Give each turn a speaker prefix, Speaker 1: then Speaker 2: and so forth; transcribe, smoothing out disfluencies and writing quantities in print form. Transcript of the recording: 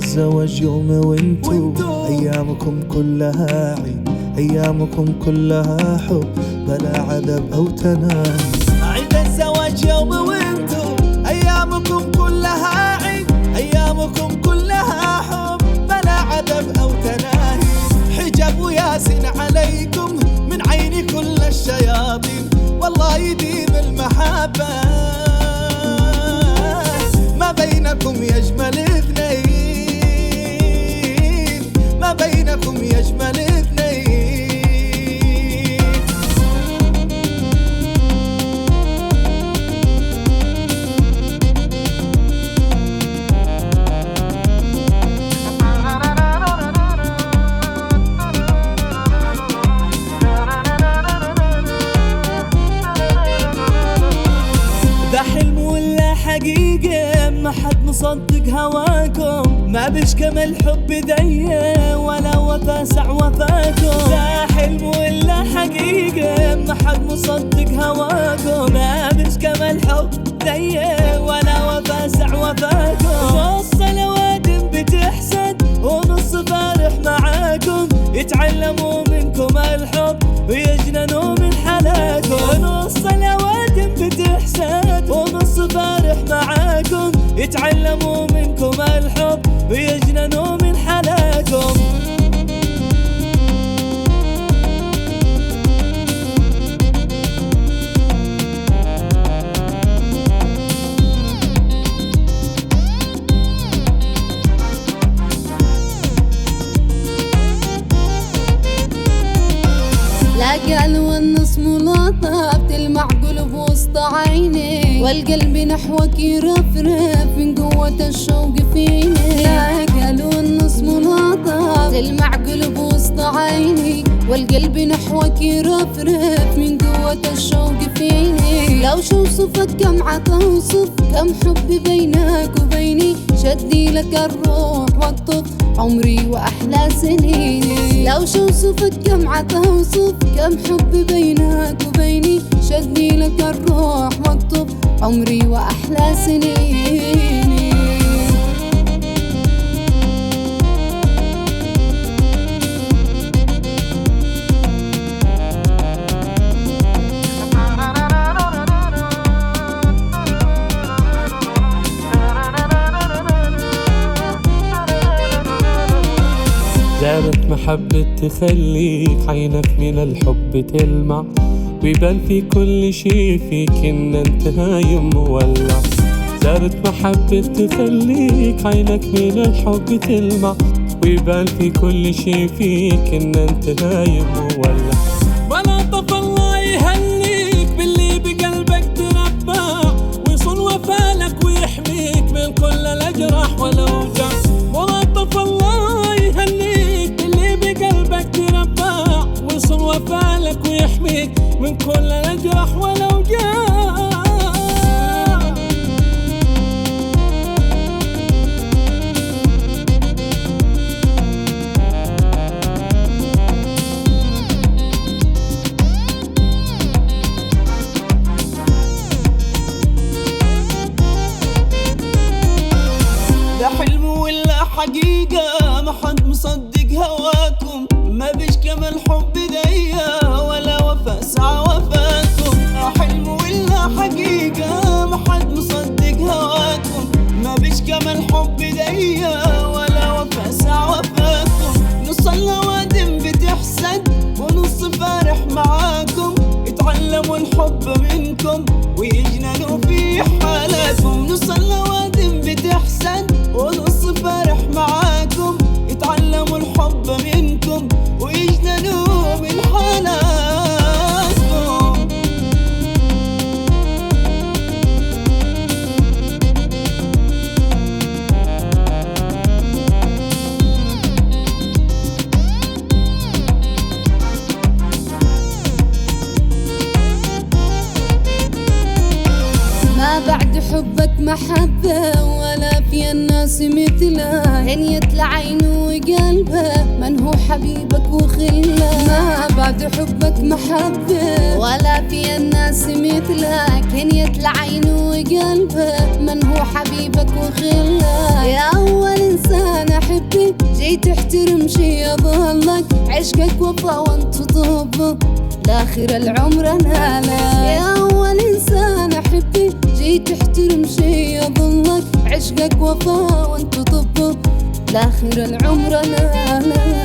Speaker 1: الزواج يوم وانتو أيامكم كلها عيد، أيامكم كلها حب بلا عذاب أو تناهي. عيد الزواج يوم وانتو أيامكم كلها عيد، أيامكم كلها حب بلا عذاب أو تناهي. حجاب وياسين عليكم من عين كل الشياطين، والله يديم المحبة ما بينكم يجمل اثنين، ما بينكم يجمل اثنين. ده حلم ولا حقيقة ما حد مصدق هواكم، ما بيشكمل حب ديا ولا وفا سع وفاكم. ده حلم ولا حقيقة ما حد مصدق هواكم، ما بيشكمل حب ديا ولا وفا سع وفاكم. نص الأوادم بتحسد ونص فارح معاكم، يتعلموا منكم الحب ويجننوا من حلاكم. نص الأوادم بتحسد ونص فارح معاكم، يتعلموا منكم الحب ويجننوا من حلاكم.
Speaker 2: لا قالوا النص ملاطة بتلمع قلب وسط عيني، والقلب نحوك يرفرف من قوة الشوق فيني. لا قالوا النص ملاطة بتلمع قلب وسط عيني، والقلب نحوك يرفرف من قوة الشوق فيني. لو شو صفك كم عتوصف كم حب بينك وبيني، شدي لك الروح واقطف عمري وأحلى سنيني. لو شو صفك كم عتوصف كم حب بينك وبيني، شدي لك الروح واقطف عمري وأحلى سنيني.
Speaker 3: زادت محبة تخليك عينك من الحب تلمع، ويبان في كل شي فيك إن انت هايم مولع. زادت محبة تخليك عينك من الحب تلمع، ويبان في كل شي فيك إن انت هايم مولع. ولا طف الله يهنيك باللي بقلبك تربع، ويصون وفالك ويحميك من كل الأجراح والأوجاع. ولا طف الله يهنيك باللي بقلبك تربع، ويصون وفالك ويحميك من كل الأجراح والأوجاع.
Speaker 1: ده حلم ولا حقيقة ما حد مصدق هواكم، ما بيشكمل حب ديا ولا وفا سع وفاكم. حلم ولا حقيقة ما حد مصدق هواكم، ما بيشكمل حب ديا ولا وفا سع وفاكم. نص الأوادم بتحسد ونص فارح معاكم، يتعلموا الحب منكم ويجننوا في حالاتكم. نص الأوادم بتحسد ونص فارح معاكم، يتعلموا الحب منكم ويجننوا من حالاتكم.
Speaker 2: ما بعد حبك محبة ولا في الناس مثله، إن يطلع عينه وقلبه من هو حبيبك وخله. ما بعد حبك محبة ولا في الناس مثلك، إن يطلع عينه وقلبه من هو حبيبك وخله. يا أول إنسان عشقك وفا وانت طب لاخر العمر انا لا. يا اول انسان احبك جيت تحترم شي يضلك، عشقك وفا وانت طب لاخر العمر انا لا.